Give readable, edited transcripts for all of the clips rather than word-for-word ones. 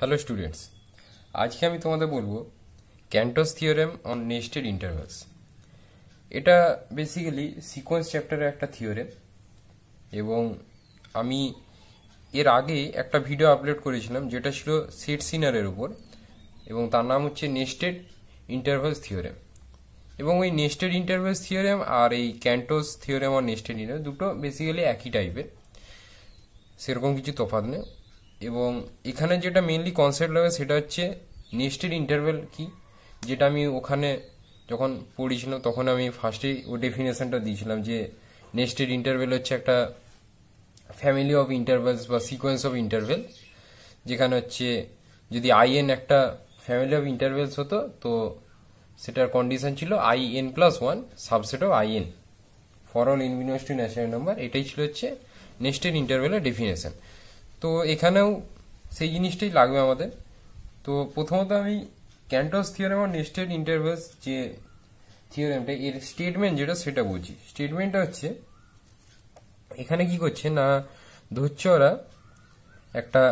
Hello students, আজকে আমি তোমাদের বলবো ক্যান্টস থিওরেম অন নেস্টেড ইন্টারভালস। এটা বেসিক্যালি সিকোয়েন্স চ্যাপ্টারের একটা থিওরেম এবং আমি এর আগে একটা ভিডিও আপলোড করেছিলাম যেটা ছিল সেট সিনারের উপর এবং তার নাম হচ্ছে নেস্টেড ইন্টারভালস থিওরেম। এবং ওই নেস্টেড ইন্টারভালস থিওরেম আর এই ক্যান্টস থিওরেম অন নেস্টেড ইন্টারভালস দুটো বেসিক্যালি একই টাইপের, সেরকম কিছু তফাৎ নেই। এবং এখানে যেটা মেইনলি কনসেপ্ট লাগে সেটা হচ্ছে নেস্টেড ইন্টারভেল কি, যেটা আমি ওখানে যখন পড়িয়েছিলাম তখন আমি ফার্স্টেই ও ডেফিনেশনটা দিয়েছিলাম যে নেস্টেড ইন্টারভেল হচ্ছে একটা ফ্যামিলি অফ ইন্টারভেলস বা সিকোয়েন্স অফ ইন্টারভেল, যেখানে হচ্ছে যদি আইএন একটা ফ্যামিলি অফ ইন্টারভেলস হতো তো সেটার কন্ডিশন ছিল IN+1 subset of IN for all in belongs to natural number. এটাই ছিল হচ্ছে নেস্টেড ইন্টারভেলের ডেফিনেশন। তো এখানেও সেই জিনিসটাই লাগবে আমাদের। তো প্রথমত আমি ক্যান্টস থিওরেম অন নেস্টেড ইন্টারভেলস যে থিওরেমটা, এর স্টেটমেন্ট যেটা সেটা বলছি। স্টেটমেন্টটা হচ্ছে এখানে কি করছে না, ধরছে ওরা একটা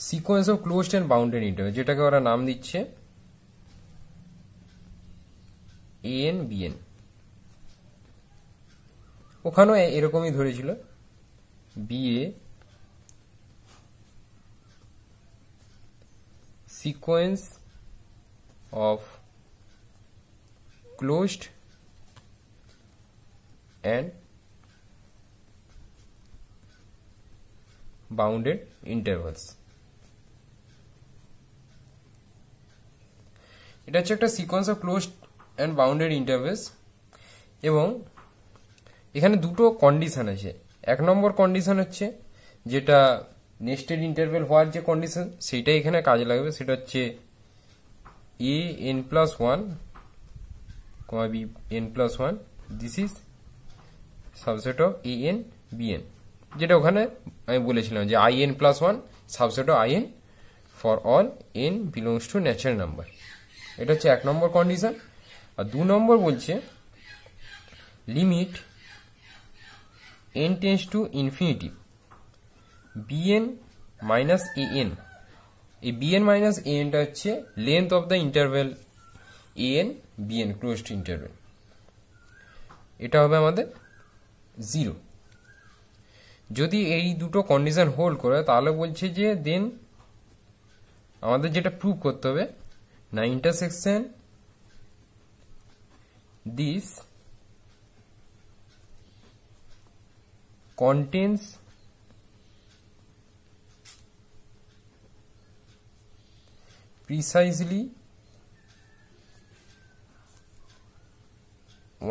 sequence of closed and bounded interval, যেটাকে ওরা নাম দিচ্ছে AN/BN। ওখানেও এরকমই ধরেছিল BA sequence of closed and bounded intervals। এটা হচ্ছে একটা sequence of closed and bounded intervals এবং এখানে দুটো কন্ডিশন আছে। এক নম্বর কন্ডিশন হচ্ছে যেটা নেস্টেড ইন্টারভেল হওয়ার যে কন্ডিশন সেইটাই এখানে কাজে লাগবে, সেটা হচ্ছে AN+1, BN+1, this is subset of AN/BN, যেটা ওখানে আমি বলেছিলাম যে IN+1 subset of IN for all n belongs to natural number. এটা হচ্ছে এক নম্বর কন্ডিশন। আর দু নম্বর বলছে limit n tends to infinity BN minus AN। এই BN মাইনাস ANটা হচ্ছে length of the interval AN/BN closed interval. এটা হবে আমাদের 0। যদি এই দুটো কন্ডিশন হোল্ড করে তাহলে বলছে যে দেন আমাদের যেটা প্রুভ করতে হবে না, intersection this contains precisely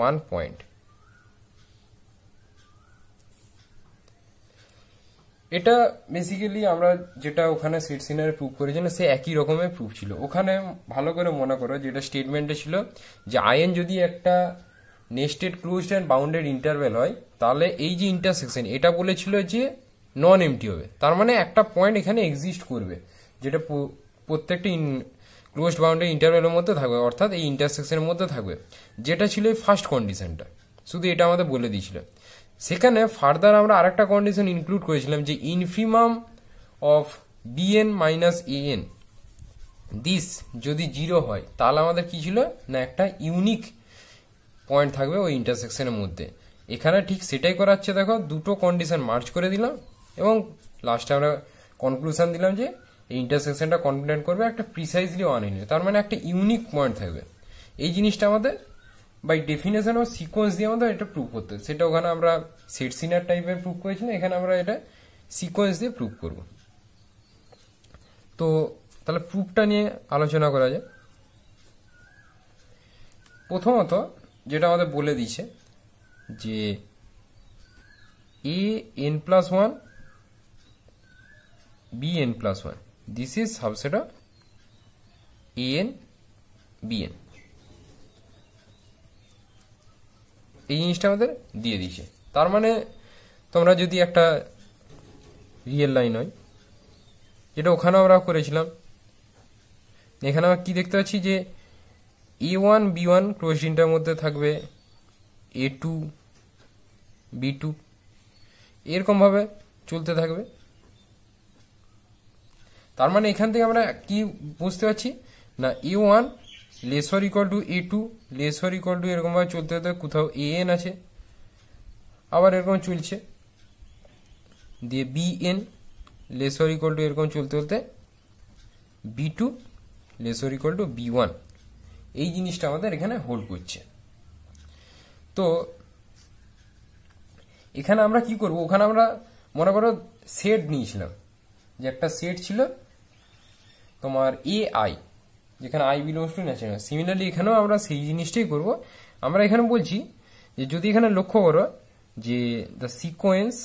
one point। এটা বেসিক্যালি আমরা যেটা ওখানে সেট সিনারে প্রুভ করেছি না, সে একই রকমের প্রুফ ছিল। ওখানে ভালো করে মনে করো যেটা স্টেটমেন্টে ছিল যে IN যদি একটা nested closed and bounded interval হয় তাহলে এই যে ইন্টারসেকশন এটা বলেছিল যে নন এমটি হবে, তার মানে একটা পয়েন্ট এখানে এক্সিস্ট করবে যেটা প্রত্যেকটা ক্লোজড বাউন্ডেড ইন্টারভেলের মধ্যে থাকবে, অর্থাৎ এই ইন্টারসেকশনের মধ্যে থাকবে, যেটা ছিল এই ফার্স্ট কন্ডিশনটা। শুধু এটা আমাদের বলে দিয়েছিল। সেখানে ফার্দার আমরা আরেকটা কন্ডিশন ইনক্লুড করেছিলাম যে infimum of BN minus AN this যদি 0 হয় তাহলে আমাদের কি ছিল না, একটা ইউনিক পয়েন্ট থাকবে ওই ইন্টারসেকশনের মধ্যে। এখানে ঠিক সেটাই করাচ্ছে, দেখো দুটো কন্ডিশন মার্চ করে দিলাম এবং লাস্টে আমরা কনক্লুশন দিলাম যে এই ইন্টারসেকশনটা কন্টেন্ট করবে একটা প্রিসাইজলি ওয়ান ইউনিট, তার মানে একটা ইউনিক পয়েন্ট থাকবে। এই জিনিসটা আমাদের বাই ডেফিনেশন ও সিকোয়েন্স দিয়ে আমাদের এটা প্রুভ করতে, সেটা ওখানে আমরা সেট সিনার টাইপের প্রুভ করেছিলাম, এখানে আমরা এটা সিকোয়েন্স দিয়ে প্রুভ করব। তো তাহলে প্রুফটা নিয়ে আলোচনা করা যায়। প্রথমত যেটা আমাদের বলে দিয়েছে যে AN+1 BN+1 this is subset of AN/BN। এই জিনিসটা আমাদের দিয়ে দিয়েছে। তার মানে তোমরা যদি একটা রিয়েল লাইন হয়, যেটা ওখানে আমরা করেছিলাম, এখানে আমরা কি দেখতে পাচ্ছি যে A1/B1 ক্লোজড ইন্টার মধ্যে থাকবে A2/B2, এরকম ভাবে চলতে থাকবে। তার মানে এখান থেকে আমরা কি বুঝতে পারছি না a1 less or equal two a2 less or equal two এরকম ভাবে চলতে হতে কোথাও an আছে, আবার এরকম চলছে, দিয়ে bn less or equal two এরকম চলতে চলতে b2 less or equal two b1, এই জিনিসটা আমাদের এখানে হোল্ড করছে। তো এখানে আমরা কি করব, ওখানে আমরা মনে করো সেট নিয়েছিলাম, যে একটা সেট ছিল তোমার ai, যেখানে i belongs to natural. Similarly এখানেও আমরা সেই জিনিসটাই করব। আমরা এখানে বলছি যে যদি এখানে লক্ষ্য করো যে দ্য সিকোয়েন্স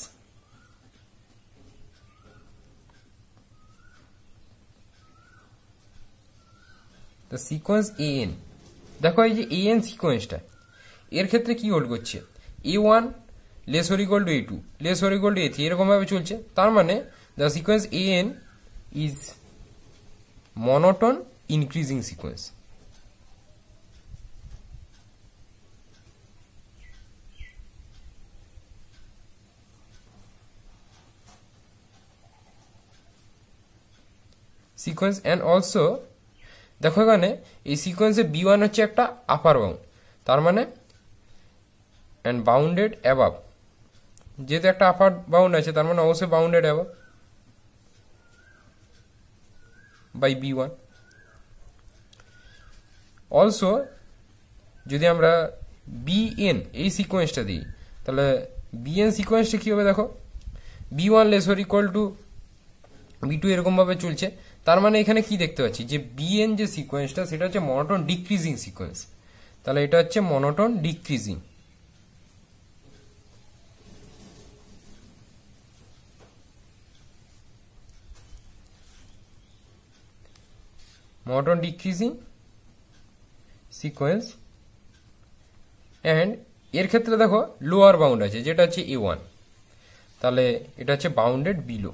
an, দেখো এই যে an সিকোয়েন্সটা, এর ক্ষেত্রে কি হোল্ড করছে, a1 less or equal two a2 less or equal two a3 এরকম ভাবে চলছে। তার মানে the sequence an is monotone increasing sequence. Sequence and also দেখো এখানে এই সিকোয়েন্সে b1 হচ্ছে একটা আপার বাউন্ড, তার মানে অ্যান্ড বাউন্ডেড অ্যাবাভ, যেহেতু একটা আপার বাউন্ড আছে তার মানে অবশ্যই bounded above by b1। Also যদি আমরা bn এই সিকোয়েন্সটা দিই তাহলে bn সিকোয়েন্সটা কি হবে, দেখো b1 less or equal two b2 এরকম ভাবে চলছে। তার মানে এখানে কি দেখতে পাচ্ছি যে bn যে সিকোয়েন্সটা সেটা হচ্ছে মনোটোন ডিক্রিজিং সিকোয়েন্স, তাহলে এটা হচ্ছে monotone decreasing. Monotone decreasing sequence and এর ক্ষেত্রে দেখো লোয়ার বাউন্ড আছে যেটা হচ্ছে a1, তাহলে এটা হচ্ছে bounded below,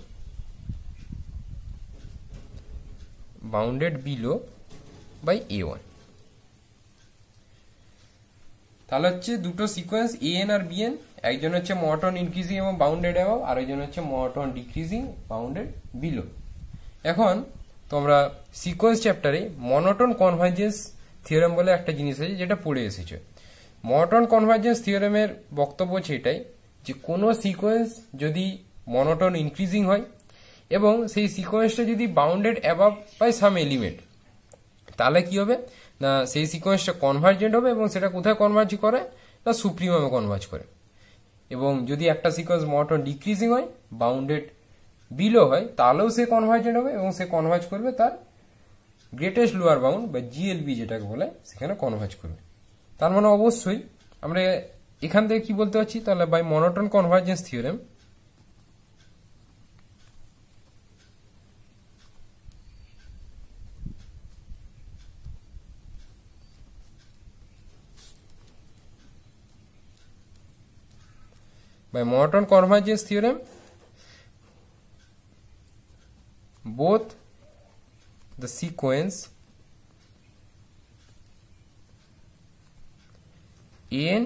bounded below by a1। তাহলে হচ্ছে দুটো সিকোয়েন্স an আর bn, একজন হচ্ছে মনোটোন ইনক্রিজিং এবং বাউন্ডেড অ্যাবাভ, আর একজন হচ্ছে মনোটোন ডিক্রিজিং বাউন্ডেড বিলো। এখন তোমরা সিকোয়েন্স চ্যাপ্টারে মনোটোন কনভার্জেন্স থিওরেম বলে একটা জিনিস আছে যেটা পড়ে এসেছে। মনোটোন কনভার্জেন্স থিওরেমের বক্তব্য হচ্ছে এটাই যে কোনো সিকোয়েন্স যদি মনোটোন ইনক্রিজিং হয় এবং সেই সিকোয়েন্সটা যদি bounded above by some element, তাহলে কি হবে না সেই সিকোয়েন্সটা কনভার্জেন্ট হবে এবং সেটা কোথায় কনভার্জ করে না সুপ্রিমামে কনভার্জ করে। এবং যদি একটা সিকোয়েন্স মনোটোন ডিক্রিজিং হয় বাউন্ডেড বিলো হয় তাহলেও সে কনভার্জেন্ট হবে এবং সে কনভার্জ করবে তার গ্রেটেস্ট লোয়ার বাউন্ড বা জিএলবি যেটাকে বলে সেখানে কনভার্জ করবে। তার মানে অবশ্যই আমরা এখান থেকে কি বলতে পারছি, তাহলে by monotone convergence theorem by monotone convergence theorem both the sequence an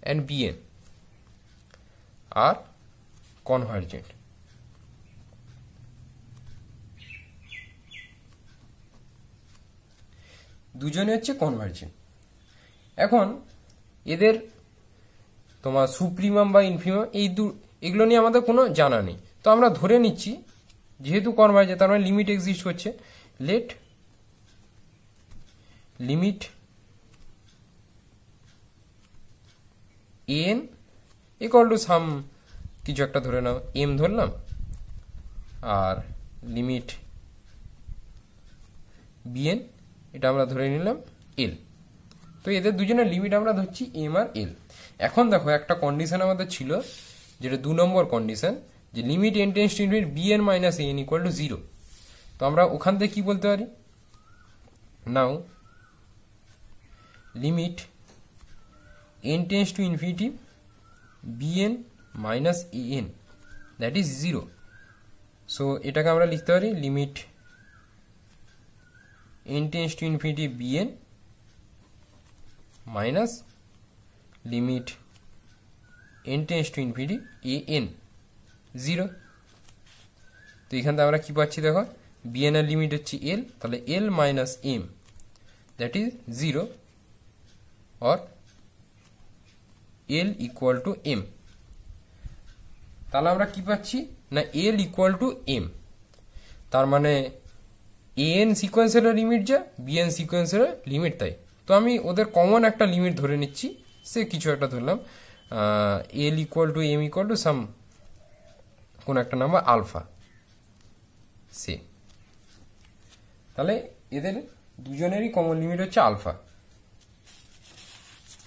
and bn are convergent। দুজনে হচ্ছে কনভার্জেন্ট। এখন এদের তোমার সুপ্রিমাম বা ইনফিমাম এগুলো নিয়ে আমাদের কোনো জানা নেই, তো আমরা ধরে নিচ্ছি যেহেতু কনভার্জেন্ট তার মানে লিমিট এক্সিস্ট করছে। Let limit n equal to some কিছু একটা ধরে নাও এম ধরলাম, আর লিমিট বিএন এটা আমরা ধরে নিলাম এল। তো এদের দুজনের লিমিট আমরা ধরছি এম আর এল। এখন দেখো একটা কন্ডিশন আমাদের ছিল যেটা 2 নম্বর কন্ডিশন, যে limit n tends to infinity b n minus n equal to 0। তো আমরা ওখান থেকে কি বলতে পারি, now limit n tends to infinity b n minus n that is 0। So এটাকে আমরা লিখতে পারি limit n tends to infinity b n minus limit n tends to infinity an 0। তো এখান থেকে আমরা কি পাচ্ছি দেখো, bn এর লিমিট হচ্ছে l, তাহলে l minus m that is 0 or l equal to m। তাহলে আমরা কি পাচ্ছি না l ইকুয়াল টু m, তার মানে an সিকোয়েন্সের লিমিট যা bn সিকোয়েন্সের লিমিট তাই। তো আমি ওদের কমন একটা লিমিট ধরে নিচ্ছি, সে কিছু একটা ধরলাম l equal to m equal to some কোন একটা নাম্বার আলফা সে। তাহলে এদের দুজনেরই কমন লিমিট হচ্ছে আলফা।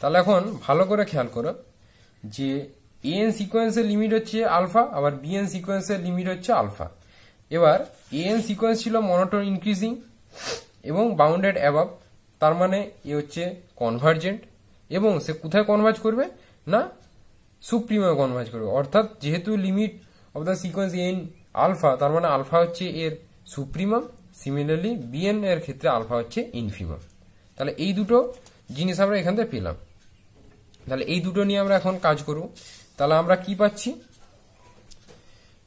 তাহলে এখন ভালো করে খেয়াল করো যে an সিকোয়েন্সের লিমিট হচ্ছে আলফা, আবার bn সিকোয়েন্সের লিমিট হচ্ছে আলফা। এবার an সিকোয়েন্স ছিল মনোটোন ইনক্রিজিং এবং বাউন্ডেড অ্যাবাভ, তার মানে এ হচ্ছে কনভার্জেন্ট, এবং সে কোথায় কনভার্জ করবে না সুপ্রিমে কনভার্জ করবে। অর্থাৎ যেহেতু limit of the sequence n alpha, তার মানে আলফা হচ্ছে এর সুপ্রিমাম, সিমিলারলি bn এর ক্ষেত্রে আলফা হচ্ছে ইনফিমাম। তাহলে এই দুটো জিনিস আমরা এখান থেকে পেলাম। তাহলে এই দুটো নিয়ে আমরা এখন কাজ করব। তাহলে আমরা কি পাচ্ছি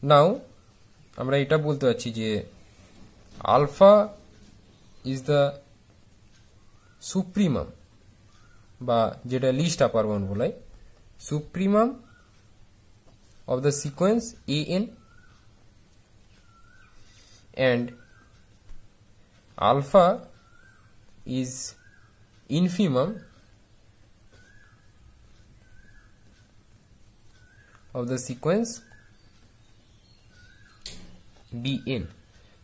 নাও, আমরা এটা বলতে পারছি যে আলফা ইজ দ্য সুপ্রিমাম, বা যেটা লিস্ট আপার বাউন্ড বলাই, supremum of the sequence an, and alpha is infimum of the sequence bn।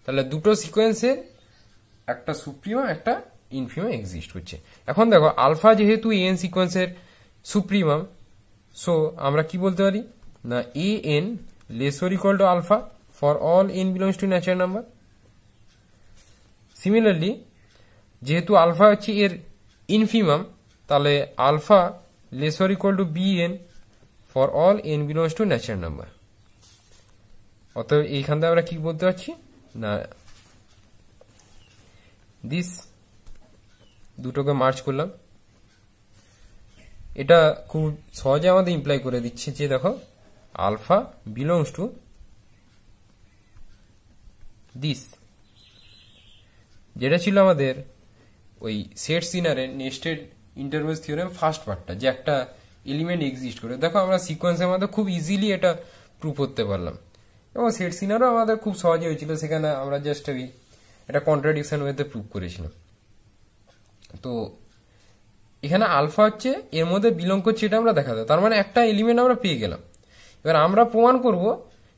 তাহলে দুটো সিকোয়েন্সের একটা সুপ্রিমা একটা ইনফিমাম এক্সিস্ট করছে। এখন দেখো আলফা যেহেতু an সিকোয়েন্সের সুপ্রিমাম, সো আমরা কি বলতে পারি না an less or equal to alpha for all n belongs to natural number। Similarly যেহেতু আলফা হচ্ছে এর ইনফিমাম, তাহলে alpha less or equal to bn for all n belongs to natural number। অতএব এইখান থেকে আমরা কি বলতে পারছি না দিস দুটোকে মার্চ করলাম, এটা খুব সহজে আমাদের ইমপ্লাই করে দিচ্ছে যে দেখো আলফা বিলংস টু দিস, যেটা ছিল আমাদের ওই সেট সিনারের নেস্টেড ইন্টারভেলস থিওরেম ফার্স্ট পার্টটা, যে একটা এলিমেন্ট এক্সিস্ট করে। দেখো আমরা সিকোয়েন্সের মধ্যে খুব ইজিলি এটা প্রুভ করতে পারলাম, এবং সেট সিনারও আমাদের খুব সহজে হয়েছিল, সেখানে আমরা জাস্ট এটা কন্ট্রাডিকশন ওয়েতে প্রুভ করেছিলাম। তো এখানে আলফা হচ্ছে এর মধ্যে বিলং করছে, এটা আমরা দেখাতে, তার মানে একটা এলিমেন্ট আমরা পেয়ে গেলাম। এবার আমরা প্রমাণ করব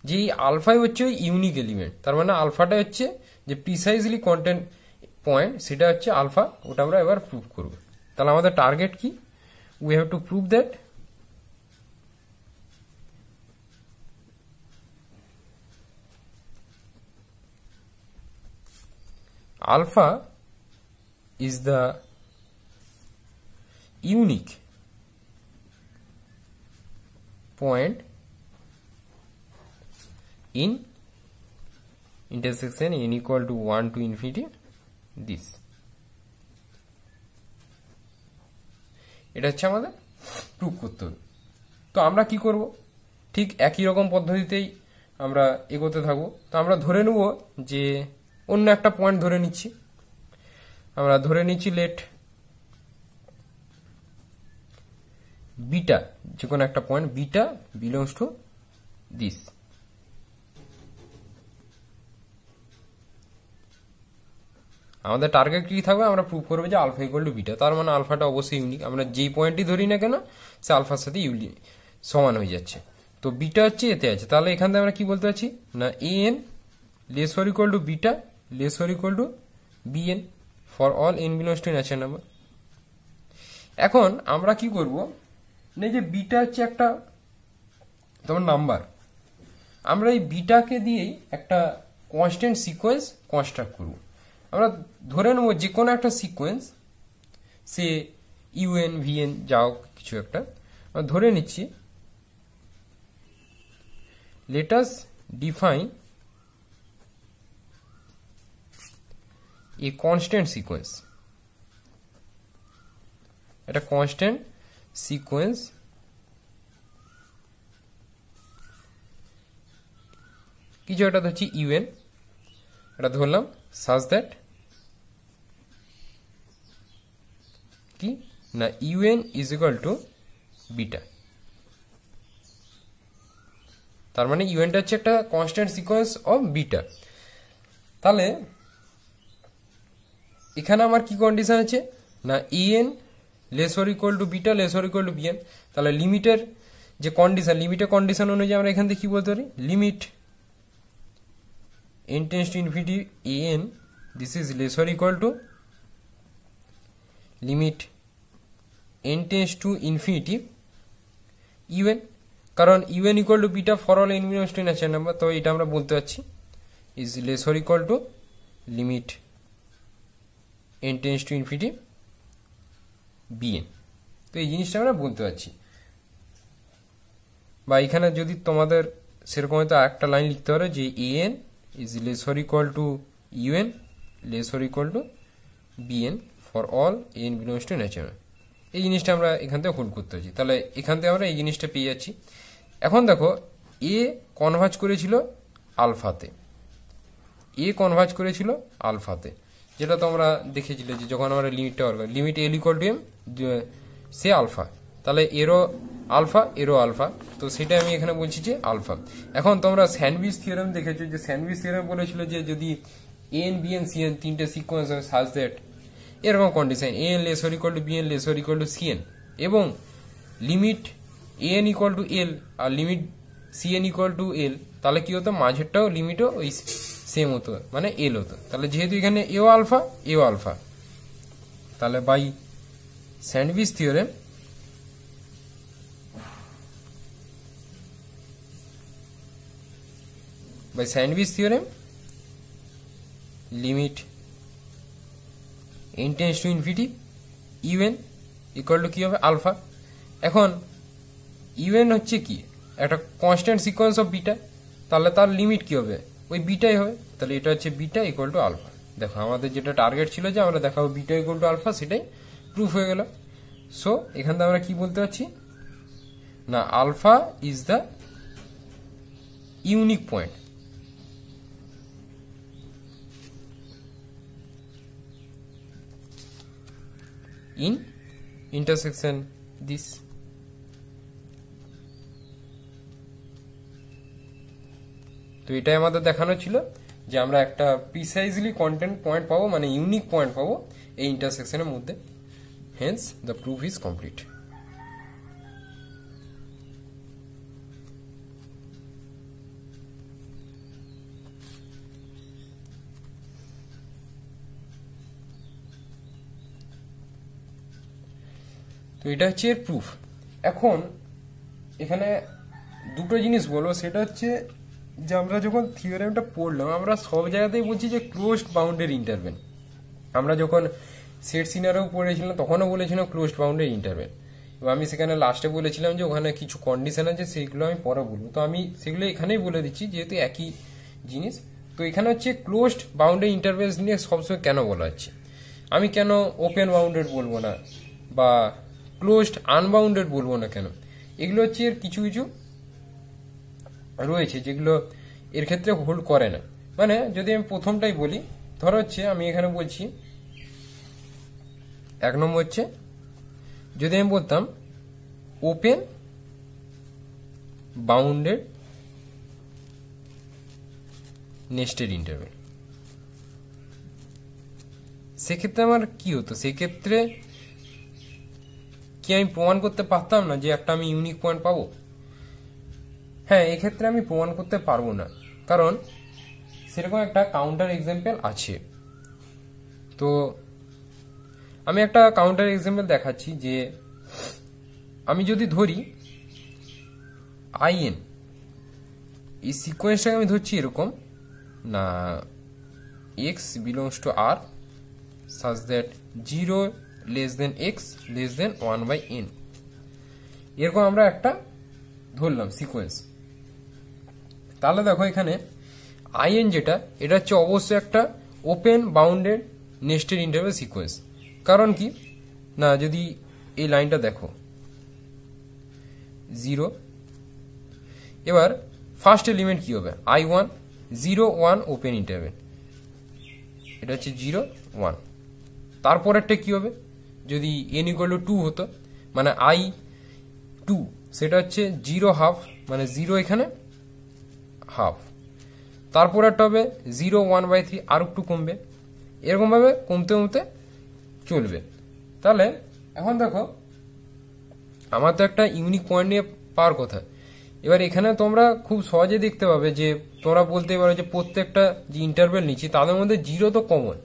যে এই আলফাই হচ্ছে ওই ইউনিক এলিমেন্ট, তার মানে আলফাটা হচ্ছে যে প্রিসাইজলি কন্টেন্ট পয়েন্ট, সেটা হচ্ছে আলফা, ওটা আমরা এবার প্রুভ করব। তাহলে আমাদের টার্গেট কি, we have to prove that alpha is the unique point in intersection n equal to 1 to infinity this। এটা হচ্ছে আমাদের প্রুভ করতে হবে। তো আমরা কি করব, ঠিক একই রকম পদ্ধতিতেই আমরা এগোতে থাকবো। তো আমরা ধরে নেব যে অন্য একটা পয়েন্ট ধরে নিচ্ছি, আমরা ধরে নিচ্ছি লেট বিটা, যে কোনো একটা point beta belongs to this. আমাদের টার্গেট কি থাকবে, আমরা প্রুভ করবো যে আলফা ইকুয়াল টু বিটা, তার মানে আলফাটা অবশ্যই ইউনিক, আমরা যেই পয়েন্টই ধরি না কেন সে আলফার সাথে সমান হয়ে যাচ্ছে। তো বিটা হচ্ছে এতে আছে, তাহলে এখান থেকে আমরা কি বলতে পারছি না an less or equal to beta less or equal to bn for all n belongs to natural number। এখন আমরা কি করব না, যে বিটা হচ্ছে একটা তোমার নাম্বার, আমরা এই বিটাকে দিয়েই একটা কনস্ট্যান্ট সিকোয়েন্স কনস্ট্রাক্ট করব। আমরা ধরে নেব যে কোনো একটা সিকোয়েন্স, সে ইউএন ভিএন যাও কিছু একটা আমরা ধরে নিচ্ছি। Let us define a constant sequence, এটা constant sequence কিছু একটা ধরছি ইউএন, এটা ধরলাম সাজ দ্যাট কি না UN is equal to beta. তার মানে ইউএনটা হচ্ছে একটা কনস্ট্যান্ট সিকোয়েন্স অফ বিটা। তাহলে এখানে আমার কি কন্ডিশন আছে না e n less or equal to beta less or equal to b n. তাহলে লিমিটের যে কন্ডিশন, লিমিটের কন্ডিশন অনুযায়ী আমরা এখান থেকে কি বলতে পারি, limit n tends to infinity an this is less or equal to limit n tends to infinity un, কারণ un equal to beta for all n belongs to natural number. তো এটা আমরা বলতে পারছি is less or equal to limit n tends to infinity bn। তো এই জিনিসটা আমরা বলতে পারছি। বা এখানে যদি তোমাদের সেরকম হয়তো একটা লাইন লিখতে পারো যে an is less or equal two un less or equal two bn for all n belongs to natural. এই জিনিসটা আমরা এখান থেকে হোল্ড করতে পারছি। তাহলে এখান থেকে আমরা এই জিনিসটা পেয়ে যাচ্ছি। এখন দেখো এ কনভার্জ করেছিল আলফাতে, এ কনভার্জ করেছিল আলফাতে, যেটা তোমরা দেখেছিলে যে যখন আমরা লিমিটটা limit l equal to m say alpha, তাহলে এরও আলফা এরও আলফা, তো সেটা আমি এখানে বলছি যে আলফা। এখন তোমরা স্যান্ডউইচ থিওরেম দেখেছো, যে স্যান্ডউইচ থিওরেম বলেছিল যে যদি এন বিএন সিএন তিনটে সিকোয়েন্স হয় সাজ দ্যাট এরকম condition n less or equal to b n less or equal to c n এবং limit n equal to l আর limit c n equal to l, তাহলে কি হতো মাঝেরটাও লিমিটও ওই সেম হতো, মানে এল হতো। তাহলে যেহেতু এখানে এও আলফা এও আলফা, তাহলে by sandwich theorem by Sandwich theorem limit n tends to infinity un equal to কি হবে আলফা। এখন un হচ্ছে কি একটা কনস্ট্যান্ট সিকোয়েন্স অফ বিটা, তাহলে তার লিমিট কি হবে ওই বিটাই হবে, তাহলে এটা হচ্ছে বিটা ইকুয়াল টু আলফা। দেখো আমাদের যেটা টার্গেট ছিল যে আমরা দেখাবো বিটা ইকুয়াল টু আলফা, সেটাই প্রুফ হয়ে গেল। সো এখান থেকে আমরা কি বলতে পারছি না alpha is the unique point in intersection this। তো এটাই আমাদের দেখানো ছিল যে আমরা একটা প্রিসাইজলি কন্টেন্ট পয়েন্ট পাবো, মানে ইউনিক পয়েন্ট পাবো এই ইন্টারসেকশনের মধ্যে। Hence the proof is complete. তো এটা হচ্ছে এর প্রুফ। এখন এখানে দুটো জিনিস বলবো, সেটা হচ্ছে যে আমরা যখন থিওরেমটা পড়লাম আমরা সব জায়গাতেই বলছি যে ক্লোজড বাউন্ডের ইন্টারভেল। আমরা যখন সেট সিনারিও পড়েছিলাম তখনও বলেছিলাম ক্লোজড বাউন্ডের ইন্টারভেল, এবং আমি সেখানে লাস্টে বলেছিলাম যে ওখানে কিছু কন্ডিশন আছে সেগুলো আমি পরে বলবো। তো আমি সেগুলো এখানেই বলে দিচ্ছি যেহেতু একই জিনিস। তো এখানে হচ্ছে ক্লোজড বাউন্ডের ইন্টারভেল নিয়ে সবসময় কেন বলা হচ্ছে, আমি কেন ওপেন বাউন্ডেড বলবো না বা ক্লোজড আনবাউন্ডেড বলবো না কেন, এগুলো হচ্ছে এর কিছু কিছু রয়েছে যেগুলো এর ক্ষেত্রে হোল্ড করে না। মানে যদি আমি প্রথমটাই বলি, ধরো হচ্ছে আমি এখানে বলছি এক নম্বর হচ্ছে যদি আমি বলতাম ওপেন বাউন্ডেড নেস্টেড ইন্টারভেল, সেক্ষেত্রে আমার কি হতো, সেক্ষেত্রে কি আমি প্রমাণ করতে পারতাম না যে একটা আমি ইউনিক পয়েন্ট পাবো? হ্যাঁ, এক্ষেত্রে আমি প্রমাণ করতে পারবো না, কারণ সেরকম একটা কাউন্টার এক্সাম্পল আছে। তো আমি একটা কাউন্টার এক্সাম্পল দেখাচ্ছি যে আমি যদি ধরি আইএন, এই সিকোয়েন্সটাকে আমি ধরছি এরকম না x belongs to R such that 0 less than x less than 1/n, এরকম আমরা একটা ধরলাম সিকোয়েন্স। তাহলে দেখো এখানে আইএন যেটা, এটা হচ্ছে অবশ্যই একটা open bounded nested interval sequence. কারণ কি না, যদি এই লাইনটা দেখো 0, এবার ফার্স্ট এলিমেন্ট কি হবে i1 0 1 ওপেন ইন্টারভেল, এটা হচ্ছে 0 1। তারপরেরটা কি হবে, যদি n = 2 হতো মানে I2 সেটা হচ্ছে 0 হাফ, মানে 0 এখানে হাফ। তারপরেরটা হবে 0 1/3, আর একটু কমবে, এরকম ভাবে কমতে কমতে চলবে। তাহলে এখন দেখো আমার তো একটা ইউনিক পয়েন্ট নিয়ে পাওয়ার কথা। এবার এখানে তোমরা খুব সহজে দেখতে পাবে যে তোমরা বলতে পারো যে প্রত্যেকটা যে ইন্টারভেল নিচ্ছি তাদের মধ্যে 0 তো কমন,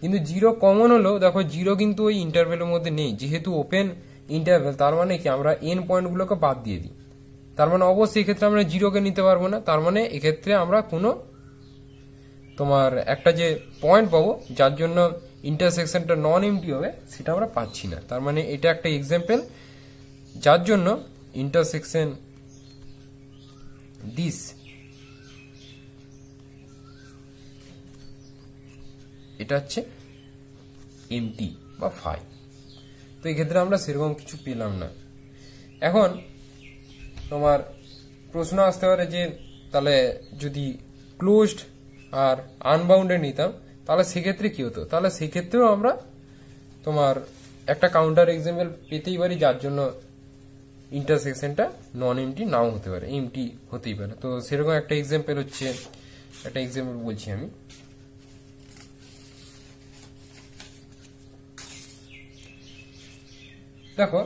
কিন্তু 0 কমন হলেও দেখো 0 কিন্তু ওই ইন্টারভেলের মধ্যে নেই, যেহেতু ওপেন ইন্টারভেল। তার মানে কি, আমরা এন পয়েন্টগুলোকে বাদ দিয়ে দিই, তার মানে অবশ্যই এক্ষেত্রে আমরা 0কে নিতে পারবো না। তার মানে এক্ষেত্রে আমরা কোনো তোমার একটা যে পয়েন্ট পাবো যার জন্য ইন্টারসেকশনটা নন এমটি হবে সেটা আমরা পাচ্ছি না। তার মানে এটা একটা এক্সাম্পল যার জন্য ইন্টারসেকশন দিস এটা হচ্ছে এমটি বা ফাই। তো এক্ষেত্রে আমরা সেরকম কিছু পেলাম না। এখন তোমার প্রশ্ন আসতে পারে যে তাহলে যদি ক্লোজড আর আনবাউন্ডেড নিতাম তাহলে সেক্ষেত্রে কি হতো। তাহলে সেক্ষেত্রেও আমরা তোমার একটা কাউন্টার এক্সাম্পল পেতেই পারি যার জন্য ইন্টারসেকশনটা নন এমটি নাও হতে পারে, এমটি হতেই পারে। তো সেরকম একটা এক্সাম্পল হচ্ছে, একটা এক্সাম্পল বলছি আমি। দেখো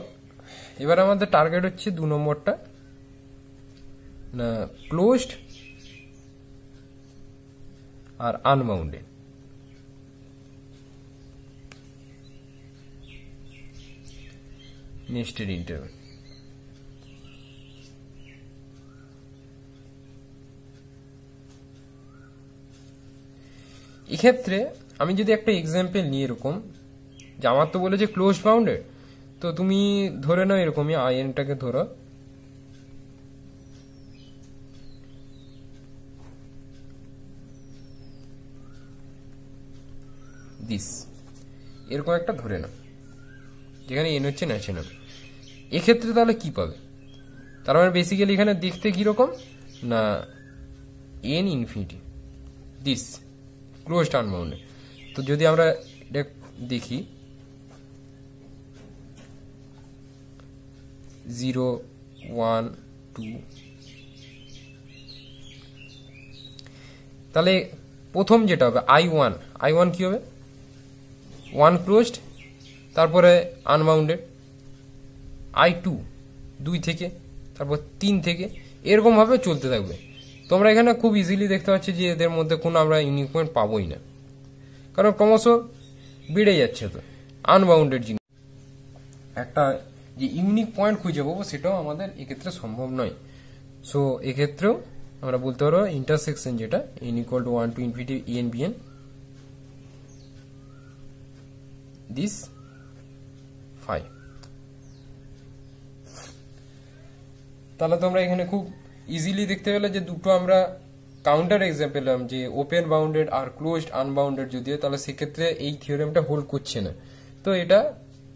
এবার আমাদের টার্গেট হচ্ছে 2 নম্বরটা, না ক্লোজড আর আনবাউন্ডেড। নেস্টেড ইন্টারভেল, এক্ষেত্রে আমি যদি একটা এক্সাম্পল নিই এরকম, যে আমার তো বলেছে ক্লোজ বাউন্ডেড, তো তুমি ধরে নাও এরকমই আইএনটাকে ধরো দিস, এরকম একটা ধরে নাও যেখানে এন হচ্ছে ন্যাচারাল। এক্ষেত্রে তাহলে কি পাবে, তার মানে বেসিক্যালি এখানে দেখতে কিরকম না N infinity this closed unbounded. তো যদি আমরা এটা দেখি 0 1 2, তাহলে প্রথম যেটা হবে I1 কি হবে 1 ক্লোজড, তারপরে আনবাউন্ডেড, I2 2 থেকে, তারপর 3 থেকে, এরকম ভাবে চলতে থাকবে। তোমরা এখানে খুব ইজিলি দেখতে পাচ্ছ যে এদের মধ্যে কোনো আমরা ইউনিক পয়েন্ট পাবোই না, কারণ ক্রমশ বেড়ে যাচ্ছে। তো আনবাউন্ডেড জিনিস একটা যে ইউনিক পয়েন্ট খুঁজে পাবো সেটাও আমাদের এক্ষেত্রে সম্ভব নয়। সো এক্ষেত্রেও আমরা বলতে পারবো ইন্টারসেকশন যেটা n = 1 to infinity en bn this phi. তাহলে তোমরা এখানে খুব ইজিলি দেখতে পেলে যে দুটো আমরা কাউন্টার এক্সাম্পল পেলাম, যে ওপেন বাউন্ডেড আর ক্লোজড আনবাউন্ডেড যদিও, তাহলে সেক্ষেত্রে এই থিওরেমটা হোল্ড করছে না। তো এটা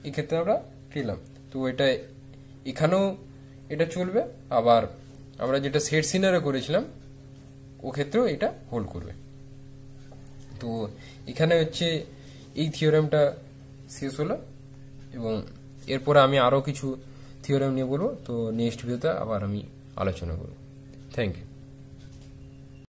এক্ষেত্রে আমরা পেলাম। তো এটা এখানেও এটা চলবে, আবার আমরা যেটা সেট সিনারে করেছিলাম ও ক্ষেত্রেও এটা হোল্ড করবে। তো এখানে হচ্ছে এই থিওরেমটা শেষ হলো, এবং এরপরে আমি আরো কিছু থিওরেম নিয়ে বলবো। তো নেক্সট ভিডিওতে আবার আমি আলোচনা করব। Thank you.